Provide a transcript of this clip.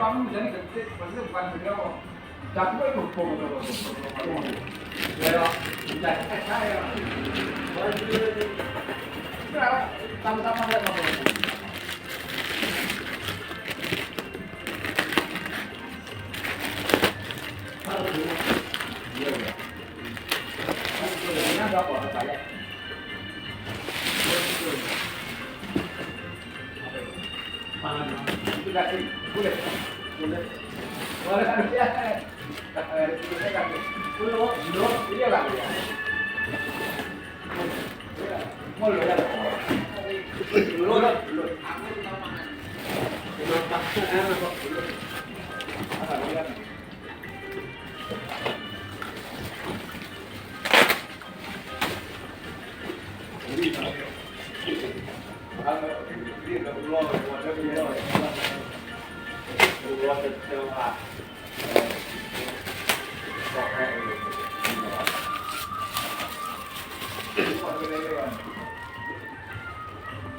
kamu jadi gede, maksudnya bukan beliau. Jatuh itu bodoh. Ya, jadi saya. Berapa? Sama-sama lihat mobil. Iya, iya. Ini ada apa saya? Pangan. Itu kasih. Boleh. Boleh kan ya. Kita kan. Dulu, iya lah. Mau lo ya. Dulu. Aku mau makan. Dulu paksa enak kok. Apa lihat.